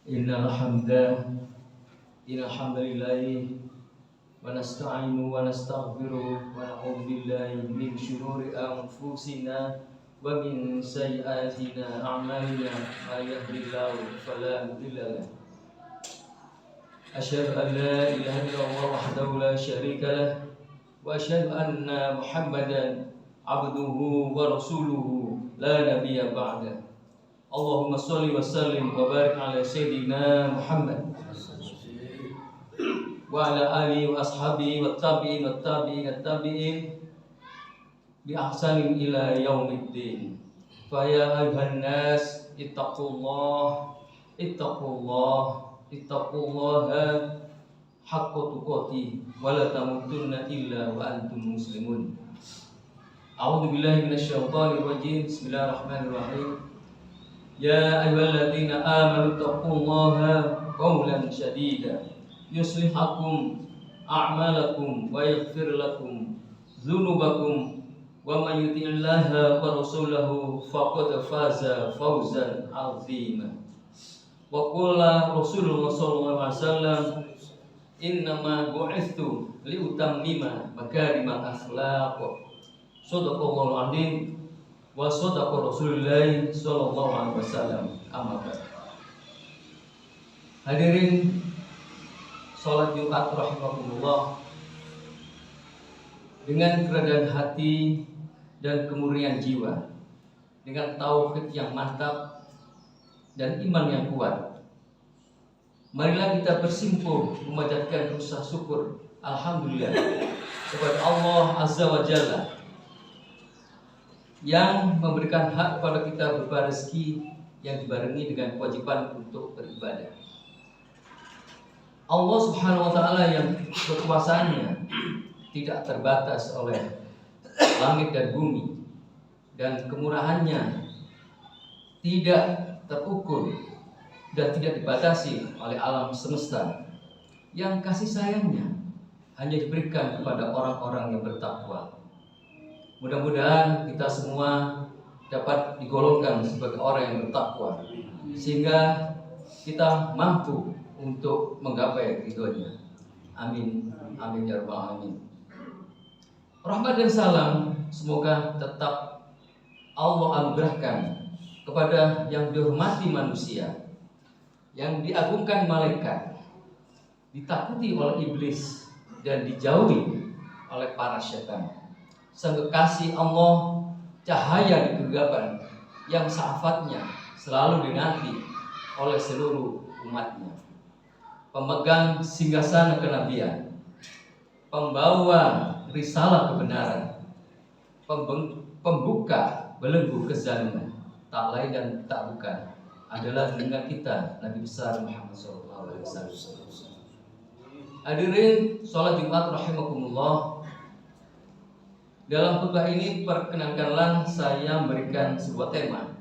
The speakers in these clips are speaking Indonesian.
Innal hamdalillahi wa nasta'inu wa nastaghfiruh wa na'udzu billahi min shururi anfusina wa min sayyi'ati a'malina may yahdihillahu fala mudilla lahu asyhadu an la ilaha illallah wahdahu la syarika lahu wa asyhadu anna Muhammadan abduhu wa rasuluhu la nabiyya ba'da. Allahumma sholli wa sallim wa barik ala sayyidina Muhammad wa ala alihi wa ashabihi wa tabi'in bi ahsanin ila yaumiddin. Fa ya ayuhan nas ittaqullaha haqqa tuqatih wa la tamutunna illa wa antum muslimun. A'udzu billahi minasyaitonir rajim. Bismillahirrahmanirrahim. Ya ayyuhalladzina amanu taqullaha qawlan sadida yuslih lakum a'malakum wa yaghfir lakum dzunubakum wa may yuti'illaha wa rasulahu faqad faza fawzan 'azima. Wa qala Rasulullah sallallahu alaihi wasallam innama bu'itsu liutammima makarimal akhlaq. Shadaqallahul 'azim wa sadaqa Rasulullah sallallahu alaihi wasallam. Amma ba'd. Hadirin salat Jumat rahimakumullah, dengan kerendahan hati dan kemurnian jiwa, dengan tauhid yang mantap dan iman yang kuat, marilah kita bersimpul memanjatkan rasa syukur alhamdulillah kepada Allah Azza wa Jalla yang memberikan hak kepada kita berupa rezeki yang dibarengi dengan kewajiban untuk beribadah. Allah Subhanahu wa taala yang berkuasanya tidak terbatas oleh langit dan bumi, dan kemurahannya tidak terukur dan tidak dibatasi oleh alam semesta, yang kasih sayangnya hanya diberikan kepada orang-orang yang bertakwa. Mudah-mudahan kita semua dapat digolongkan sebagai orang yang bertakwa, sehingga kita mampu untuk menggapai ridhonya. Amin, amin ya rabbal alamin. Rahmat dan salam semoga tetap Allah anugerahkan kepada yang dihormati manusia, yang diagungkan malaikat, ditakuti oleh iblis, dan dijauhi oleh para setan. Sang kekasih Allah, cahaya di kegelapan, yang syafaatnya selalu dinanti oleh seluruh umatnya, pemegang singgasana kenabian, pembawa risalah kebenaran, pembuka belenggu kezaliman, tak lain dan tak bukan adalah dengan kita Nabi besar Muhammad SAW. Hadirin salat Jumat rahimakumullah, dalam khutbah ini perkenankanlah saya memberikan sebuah tema,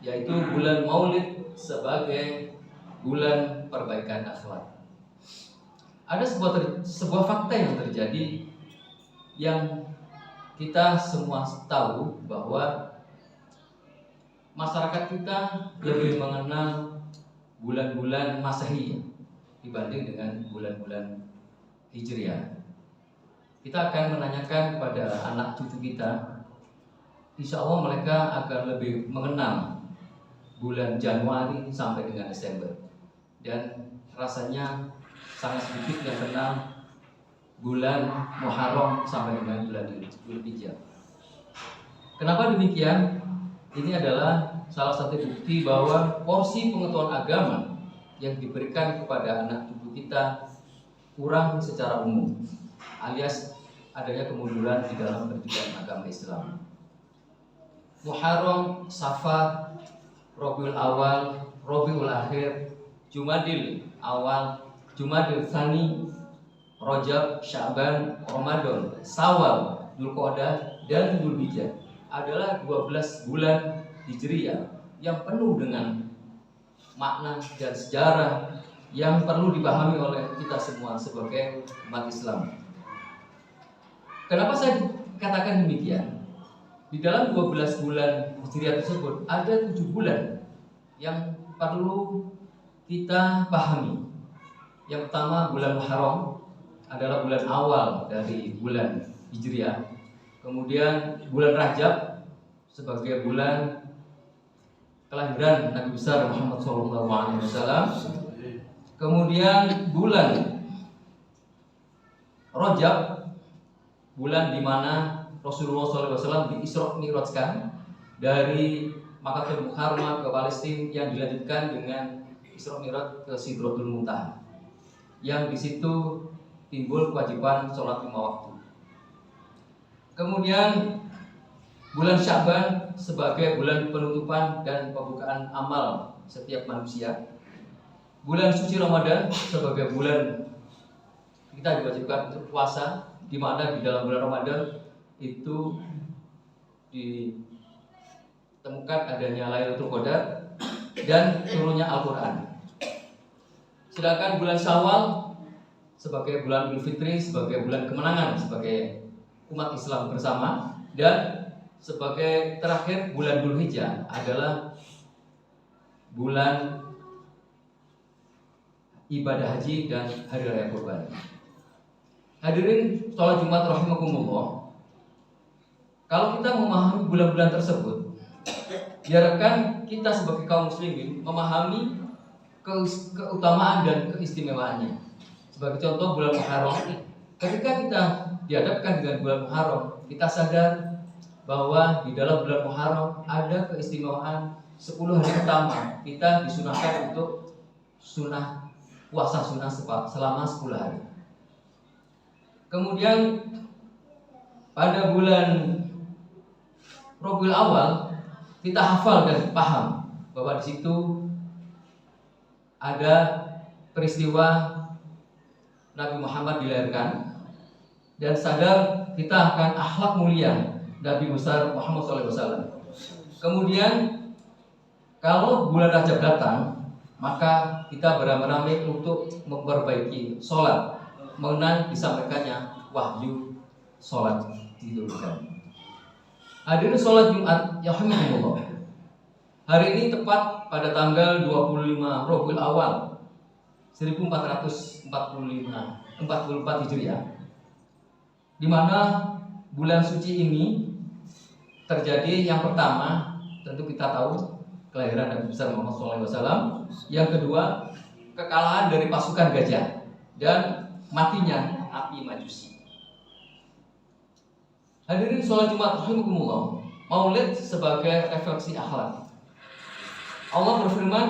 yaitu bulan Maulid sebagai bulan perbaikan akhlak. Ada sebuah fakta yang terjadi, yang kita semua tahu bahwa masyarakat kita lebih mengenal bulan-bulan Masehi dibanding dengan bulan-bulan Hijriah. Kita akan menanyakan kepada anak cucu kita, insya Allah mereka akan lebih mengenal bulan Januari sampai dengan Desember, dan rasanya sangat sedikit yang kenal bulan Muharram sampai dengan bulan Dzulhijjah. Kenapa demikian? Ini adalah salah satu bukti bahwa porsi pengetahuan agama yang diberikan kepada anak cucu kita kurang secara umum, alias adanya kemunduran di dalam pendidikan agama Islam. Muharram, Safar, Rabiul Awal, Rabiul Akhir, Jumadil Awal, Jumadil Tsani, Rajab, Sya'ban, Ramadan, Syawal, Dzulqa'dah, dan Dzulhijjah adalah 12 bulan Hijriah yang penuh dengan makna dan sejarah yang perlu dipahami oleh kita semua sebagai umat Islam. Kenapa saya katakan demikian? Di dalam 12 bulan Hijriah tersebut ada 7 bulan yang perlu kita pahami. Yang pertama, bulan Muharram adalah bulan awal dari bulan Hijriah. Kemudian bulan Rajab sebagai bulan kelahiran Nabi besar Muhammad SAW. Kemudian bulan Rajab, bulan di mana Rasulullah SAW diisra mi'rajkan dari Makkatul Mukarramah ke Palestina, yang dilanjutkan dengan Isra Mi'raj ke Sidratul Muntaha, yang di situ timbul kewajiban sholat 5 waktu. Kemudian bulan Sya'ban sebagai bulan penutupan dan pembukaan amal setiap manusia. Bulan suci Ramadan sebagai bulan kita diwajibkan untuk puasa, di mana di dalam bulan Ramadan itu ditemukan adanya Lailatul Qadar dan turunnya Al-Quran. Sedangkan bulan Syawal sebagai bulan Idul Fitri, sebagai bulan kemenangan sebagai umat Islam bersama, dan sebagai terakhir bulan Dzulhijjah adalah bulan ibadah haji dan hari raya Kurban. Hadirin sholat Jumat rahimakumullah, kalau kita memahami bulan-bulan tersebut, diharapkan kita sebagai kaum muslimin memahami keutamaan dan keistimewaannya. Sebagai contoh, bulan Muharram, ketika kita dihadapkan dengan bulan Muharram, kita sadar bahwa di dalam bulan Muharram ada keistimewaan 10 hari pertama kita disunahkan untuk puasa sunnah selama 10 hari. Kemudian pada bulan Rabiul Awal kita hafal dan paham bahwa di situ ada peristiwa Nabi Muhammad dilahirkan, dan sadar kita akan akhlak mulia Nabi besar Muhammad SAW. Kemudian kalau bulan Rajab datang, maka kita beramai-ramai untuk memperbaiki sholat, mengenang disampaikannya wahyu sholat diturunkan. Hadirin sholat Jumat ya rahimahullah, hari ini tepat pada tanggal 25 Rabiul Awal 1444 Hijriah, di mana bulan suci ini terjadi. Yang pertama tentu kita tahu kelahiran Nabi besar Muhammad SAW. Yang kedua, kekalahan dari pasukan gajah dan matinya api Majusi. Hadirin sholat Jumat rahimakumullah, Maulid sebagai refleksi akhlak. Allah berfirman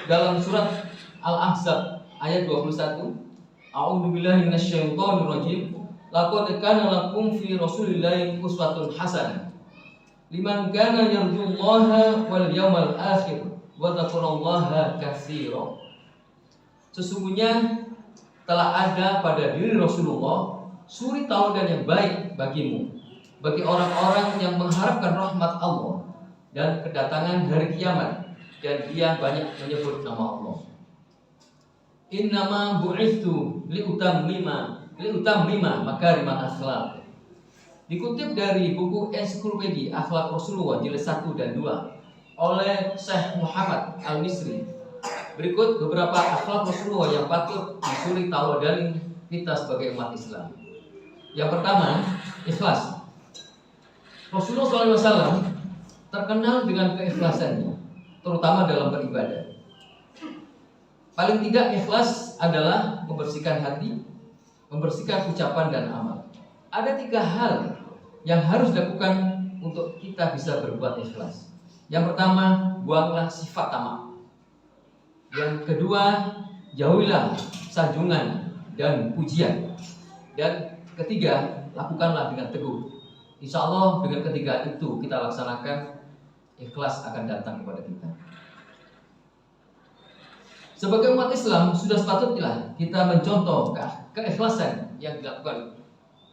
dalam surat Al-Ahzab ayat 21, A'udzubillahi minasyaitonir rajim. Laqad kana lakum fi Rasulillahi uswatun hasanah liman kana yarjullaha wal yawmal akhir wa dzakarallaha katsiran. Sesungguhnya telah ada pada diri Rasulullah suri tauladan yang baik bagimu, bagi orang-orang yang mengharapkan rahmat Allah dan kedatangan hari kiamat, dan dia banyak menyebut nama Allah. Innama bu'ithu liutammima makarimal akhlaq. Dikutip dari buku Ensiklopedia Akhlak Rasulullah jilid 1 dan 2 oleh Syekh Muhammad Al-Misri. Berikut beberapa akhlak Rasulullah yang patut disuri tauladani kita sebagai umat Islam. Yang pertama, ikhlas. Rasulullah SAW terkenal dengan keikhlasannya, terutama dalam beribadah. Paling tidak ikhlas adalah membersihkan hati, membersihkan ucapan dan amal. Ada 3 hal yang harus dilakukan untuk kita bisa berbuat ikhlas. Yang pertama, buanglah sifat tamak. Yang kedua, jauhilah sanjungan dan pujian. Dan ketiga, lakukanlah dengan teguh. Insya Allah dengan ketiga itu kita laksanakan, ikhlas akan datang kepada kita. Sebagai umat Islam sudah sepatutnya kita mencontoh keikhlasan yang dilakukan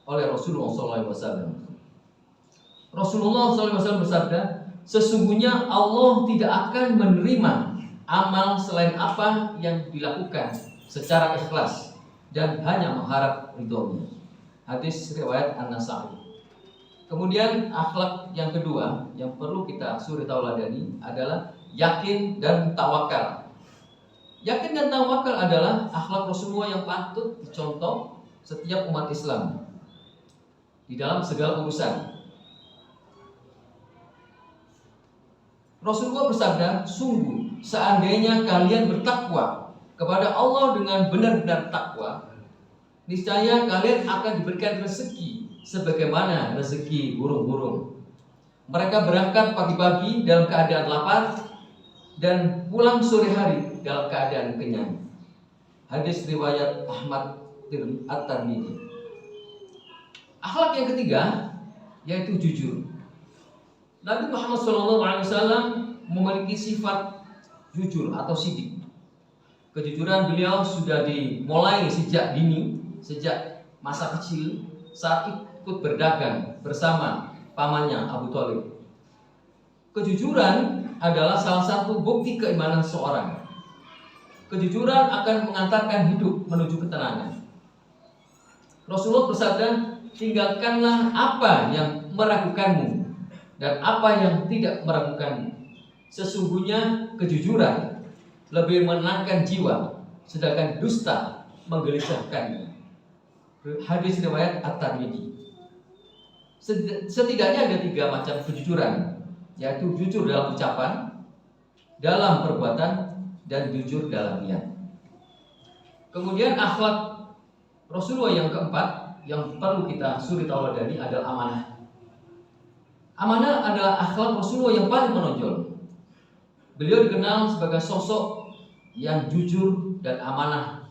oleh Rasulullah SAW. Rasulullah SAW bersabda, sesungguhnya Allah tidak akan menerima amal selain apa yang dilakukan secara ikhlas dan hanya mengharap ridhonya. Hadis riwayat An-Nasa'i. Kemudian akhlak yang kedua yang perlu kita suri tauladani adalah yakin dan tawakal. Yakin dan tawakal adalah akhlak Rasulullah yang patut dicontoh setiap umat Islam di dalam segala urusan. Rasulullah bersabda, sungguh seandainya kalian bertakwa kepada Allah dengan benar-benar takwa, niscaya kalian akan diberikan rezeki sebagaimana rezeki burung-burung. Mereka berangkat pagi-pagi dalam keadaan lapar dan pulang sore hari dalam keadaan kenyang. Hadis riwayat Ahmad At-Tirmidzi. Akhlak yang ketiga yaitu jujur. Nabi Muhammad SAW memiliki sifat jujur atau sidik. Kejujuran beliau sudah dimulai sejak dini, sejak masa kecil saat ikut berdagang bersama pamannya Abu Thalib. Kejujuran adalah salah satu bukti keimanan seorang. Kejujuran akan mengantarkan hidup menuju ketenangan. Rasulullah bersabda, tinggalkanlah apa yang meragukanmu dan apa yang tidak meragukanmu. Sesungguhnya kejujuran lebih menenangkan jiwa, sedangkan dusta menggelisahkannya. Hadis riwayat At-Tirmidzi. Setidaknya ada 3 macam kejujuran, yaitu jujur dalam ucapan, dalam perbuatan, dan jujur dalam niat. Kemudian akhlak Rasulullah yang keempat yang perlu kita suri tauladani adalah amanah. Amanah adalah akhlak Rasulullah yang paling menonjol. Beliau dikenal sebagai sosok yang jujur dan amanah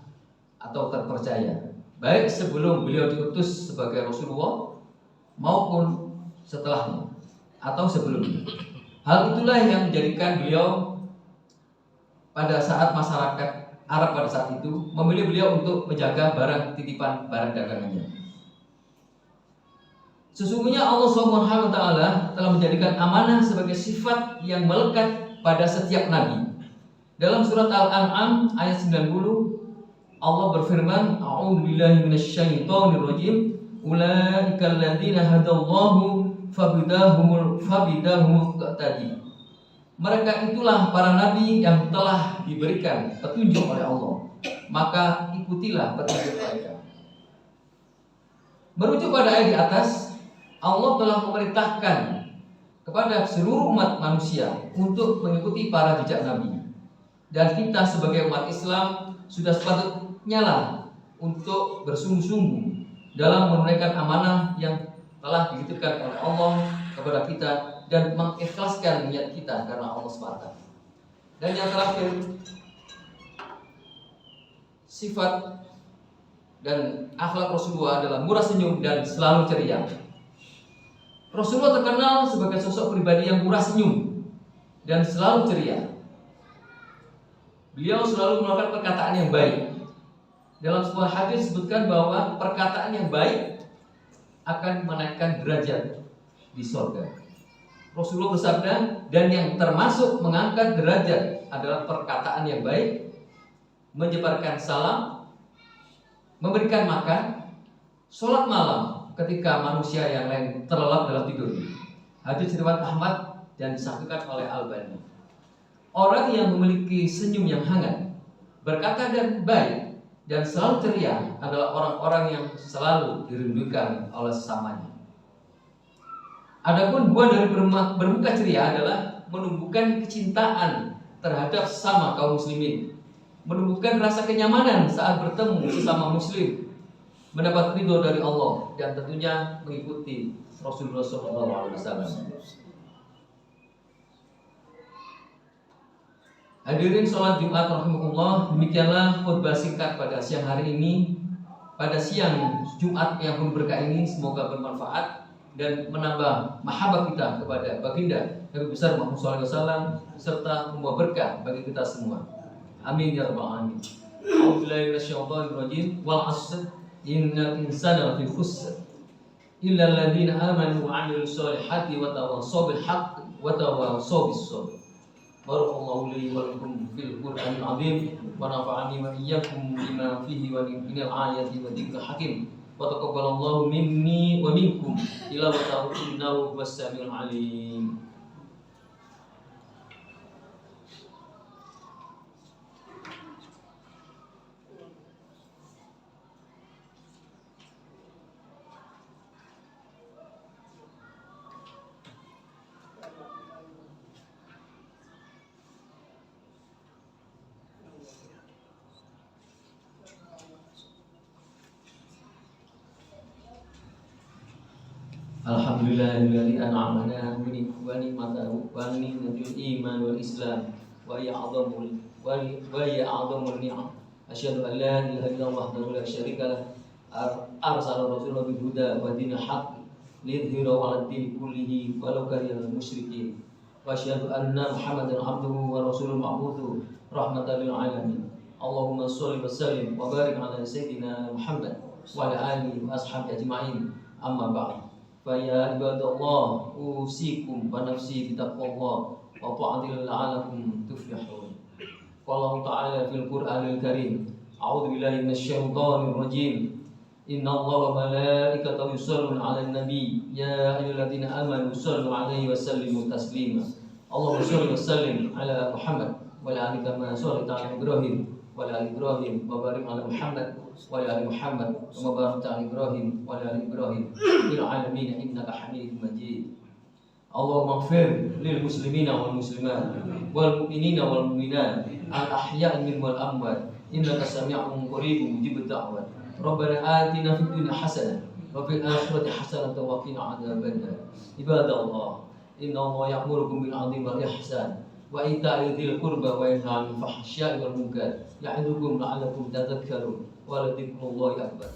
atau terpercaya, baik sebelum beliau diutus sebagai Rasulullah maupun setelahnya atau sebelumnya. Hal itulah yang menjadikan beliau pada saat masyarakat Arab pada saat itu memilih beliau untuk menjaga barang titipan barang dagangannya. Sesungguhnya Allah SWT telah menjadikan amanah sebagai sifat yang melekat pada setiap nabi. Dalam surat Al-An'am ayat 90, Allah berfirman, A'udzubillahi minasyaitonirrajim, ulaikal ladzina hadallahu fabidahumul qatadi. Mereka itulah para nabi yang telah diberikan petunjuk oleh Allah, maka ikutilah petunjuk mereka. Merujuk pada ayat di atas, Allah telah memerintahkan kepada seluruh umat manusia untuk mengikuti para jejak nabi. Dan kita sebagai umat Islam sudah sepatutnya lah untuk bersungguh-sungguh dalam menunaikan amanah yang telah dititipkan oleh Allah kepada kita dan mengikhlaskan niat kita karena Allah semata. Dan yang terakhir, sifat dan akhlak Rasulullah adalah murah senyum dan selalu ceria. Rasulullah terkenal sebagai sosok pribadi yang murah senyum dan selalu ceria. Beliau selalu mengeluarkan perkataan yang baik. Dalam sebuah hadis disebutkan bahwa perkataan yang baik akan menaikkan derajat di surga. Rasulullah bersabda, dan yang termasuk mengangkat derajat adalah perkataan yang baik, menyebarkan salam, memberikan makan, sholat malam ketika manusia yang lain terlelap dalam tidur. Hadis riwayat Ahmad dan disahihkan oleh Albani. Orang yang memiliki senyum yang hangat, berkata dan baik, dan selalu ceria adalah orang-orang yang selalu dirindukan oleh sesamanya. Adapun buah dari bermuka ceria adalah menumbuhkan kecintaan terhadap sesama kaum muslimin, menumbuhkan rasa kenyamanan saat bertemu sesama muslim, mendapat ridho dari Allah, dan tentunya mengikuti Rasulullah SAW. Hadirin sholat Jumat rahimakumullah, demikianlah khutbah singkat pada siang hari ini, pada siang Jumat yang penuh berkah ini. Semoga bermanfaat dan menambah mahabbah kita kepada baginda Nabi besar Muhammad SAW serta membawa berkah bagi kita semua. Amin ya rabbal alamin. A'udzubillahi minasyaitonirrajim. Wal 'asr innal insana lafi khusr illa alladziina aamanu wa 'amilus shalihati wa tawassaw bil haqqi wa tawassaw bis sabr. Barakallahu li wa lakum fil Qur'anil 'azim wa nafa'ani wa iyyakum bima fihi wa minal ayati wa dzikril hakim. Wa taqabbalallahu minni wa minkum tilawatahu innahu huwas samiul 'alim. Alhamdulillahilladzi an'amana bi ni'matihi wa ni'matul iman wal islam wa hiya a'dhamul ni'am. Asyhadu an la ilaha illallah wahdahu la syarika lah arsala rasulahu bil huda wa dinil haqq liyudhhirahu 'alad dini kullihi walau karihal musyrikin. Wa asyhadu anna Muhammadan 'abduhu wa rasuluhu ma'buthu rahmatan lil alamin. Allahumma shalli wa sallim wa barik 'ala sayyidina Muhammad wa 'ala alihi wa ashabihi ajma'in. Amma ba'd. Fa ya ibadallah usikum wa nafsi bi taqwallah wa ta'atil la'alakum tuflihun. Qala ta'ala fil Qur'anil Karim, a'udzu billahi minasyaitonir rajim. Inna Allaha wa malaikatahu yusholluna 'alan nabi ya ayyuhalladzina amanu shallu 'alaihi wa sallimu taslima. Allahumma shalli wa sallim 'ala Muhammad wa 'ala ali kama shallaita 'ala Ibrahim wa 'ala ali Ibrahim wa barik 'ala Muhammad wa 'ala ali Muhammad kama barakta 'ala Ibrahim wa 'ala ali Ibrahim fil 'alamin innaka Hamidum Majid. Allahumma ighfir lil muslimina wal muslimat wal mu'minina wal mu'minat al ahya'i minhum wal amwat innaka sami'un qaribun mujibud da'wat. Rabbana atina fid dunya hasanah wa fil akhirati hasanah wa qina adzabannar. Ibadallah, inna Allaha ya'murukum bil 'adli wal ihsan wa ita'i dzil qurba wa yanha 'anil fahsya'i wal munkar ya'idukum la'allakum tadhakkarun wa la dzikrullahi akbar.